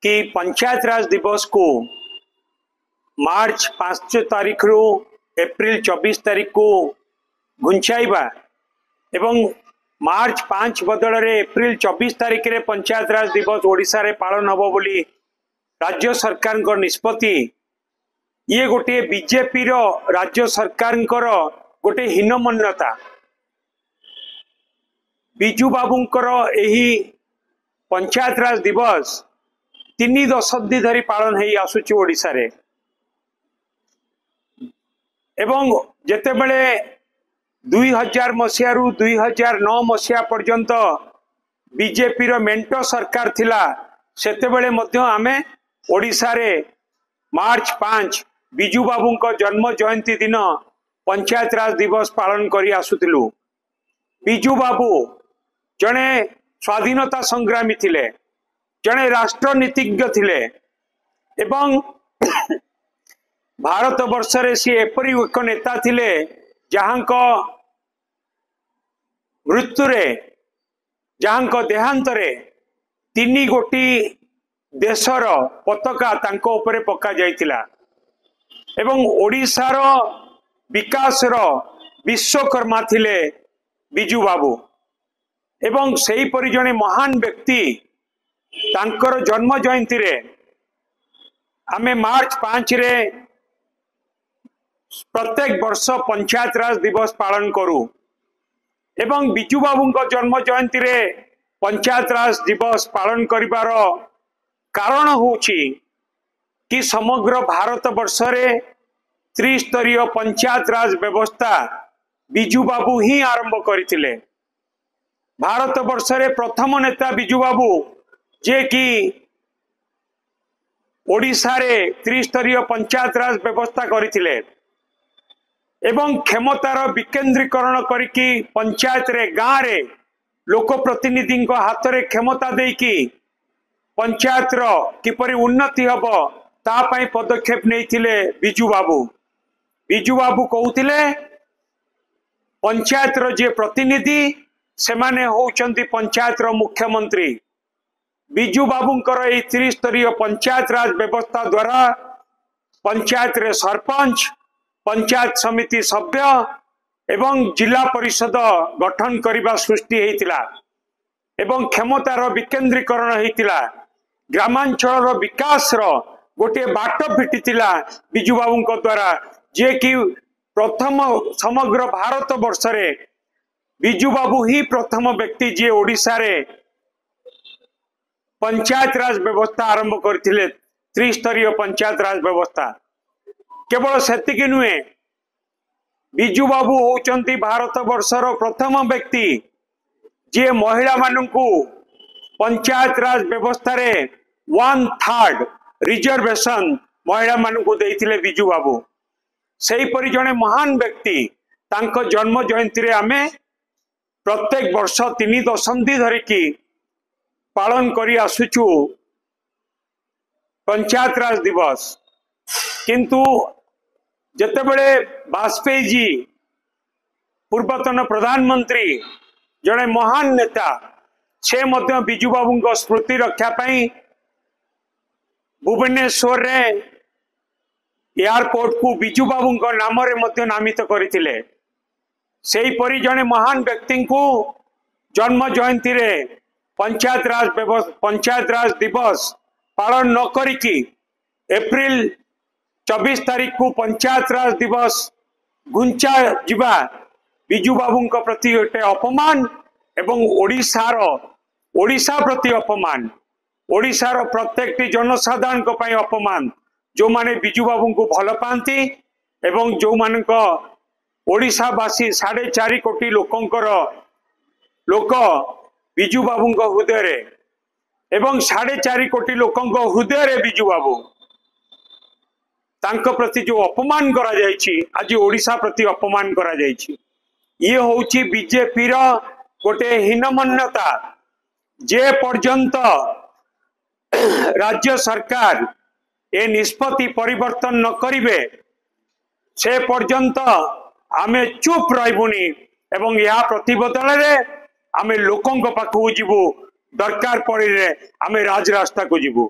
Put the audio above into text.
कि पंचायत राज दिवस को मार्च 5 तारीख रु एप्रिल 24 तारीख को घुंचाइबा एवं मार्च 5 बदल रे एप्रिल 24 तारीख रे पंचायत राज दिवस ओडिशा रे पालन हबो बोली राज्य सरकार को निष्पत्ति ये गोटे बीजेपी रो राज्य सरकार गोटे हीनमन्यता बिजू बाबूंकर एही पंचायत राज दिवस 3 दशंधि धरी पालन हेई आसुची ओडिशा रे एवं जेते बेले 2000 मसीहा रु 2009 मसीहा पर्यंत बीजेपी रो मेंटो सरकार थिला सेते बेले मध्य आमे ओडिशा रे मार्च 5 बिजू बाबूंको जन्म जयंती दिन पंचायत राज दिवस पालन करी आसुतिलु। बिजू बाबू जने स्वाधीनता संग्रामी थिले, जने राष्ट्रनीतिज्ञ थिले एवं भारत वर्ष रे सी एपरी एक नेता थिले जहांको मृत्यु रे जहांको देहांत रे 3 गोटी देशर पताका तांको उपरे पका जाइतिला एवं ओडिशार विकासर विश्वकर्मा थिले बिजू बाबू एवं सेही परि जने महान व्यक्ति तांकर जन्म जयंती रे आमे मार्च 5 रे प्रत्येक वर्ष पंचायत राज दिवस पालन करू एवं बिजू बाबूंको जन्म जयंती रे पंचायत राज दिवस पालन करिवार कारण होची कि समग्र भारत वर्ष रे त्रिस्तरीय पंचायत राज व्यवस्था बिजू बाबू ही आरंभ करथिले। भारत वर्ष रे प्रथम नेता बिजू बाबू जे कि ओडिशा रे त्रिस्तरीय पंचायत राज व्यवस्था करथिले एवं क्षमतार विकेंद्रीकरण करिकी पंचायत रे गाँ रे लोक प्रतिनिधि हाथ रे क्षमता देकी पंचायत रो किपरि उन्नति हबो ता पई पदक्षेप नैथिले बिजू बाबू। बिजू बाबू कहउथिले पंचायत रो जे प्रतिनिधि से माने होउचंती पंचायत रो मुख्यमंत्री। बिजू बाबूंकर ए त्रिस्तरीय पंचायत राज व्यवस्था द्वारा पंचायत रे सरपंच, पंचायत समिति सभ्य एवं जिला परिषद गठन करिबा सृष्टि हेतिला एवं क्षमतार विकेंद्रीकरण हेतिला। ग्रामांचल विकास रो गोटे बाट फिटितिला बिजू बाबूंको द्वारा जे कि प्रथम समग्र भारत वर्ष रे बिजू बाबू ही प्रथम व्यक्ति जे ओडिशा रे पंचायत राज व्यवस्था आरंभ करथिले। त्रिस्तरीय पंचायत राज व्यवस्था केवल सेतिक नुहे, बिजू बाबू होउचंती भारत वर्षर प्रथम व्यक्ति जे महिला मानकू पंचायत राज व्यवस्था रे 1/3 रिजर्वेशन महिला मानकू देइथिले बिजू बाबू। सेही परि जने महान व्यक्ति तांको जन्म जयंती रे आमे प्रत्येक वर्ष 3 दशंधि धरिकी पालन करी आसुचु पंचायत राज दिवस। किंतु जेते बेले वाजपेयी जी पूर्वतन प्रधानमंत्री जने महान नेता से मध्य बिजू बाबूंको स्मृति रक्षा पाई भुवनेश्वर रे एयरपोर्ट को बिजू बाबूंको नाम रे मध्य नामित करथिले। सेही परि जने महान व्यक्ति को जन्म जयंती रे पंचायत राज दिवस पालन न करिकी एप्रिल 24 तारीख को पंचायत राज दिवस घुंचा जिबा बिजू बाबूंको प्रति गोटे अपमान एवं ओडिशा प्रति अपमान, ओडिशार प्रत्येक जनसाधारण को पई अपमान। जो माने बिजू बाबू को भल पाती एवं जो मानक ओडिशावासी 4.5 कोटी लोक बिजू बाबू हृदय रे एवं 4.5 कोटी लोक हृदय रे बिजू बाबू तांको प्रति जो अपमान करा जायछि, आज ओडिशा प्रति अपमान करा जायछि। ये होउछि बीजेपी रो गोटे हीनमन्यता। जे पर्यंत राज्य सरकार ए निष्पत्ति परिवर्तन न करिवे से पर्यंत आमे चुप रहिबुनी एवं या प्रतिबदल रे आमे लोकंक पाखु जीवु, दरकार पड़े आमे राजरास्ता को जीवु।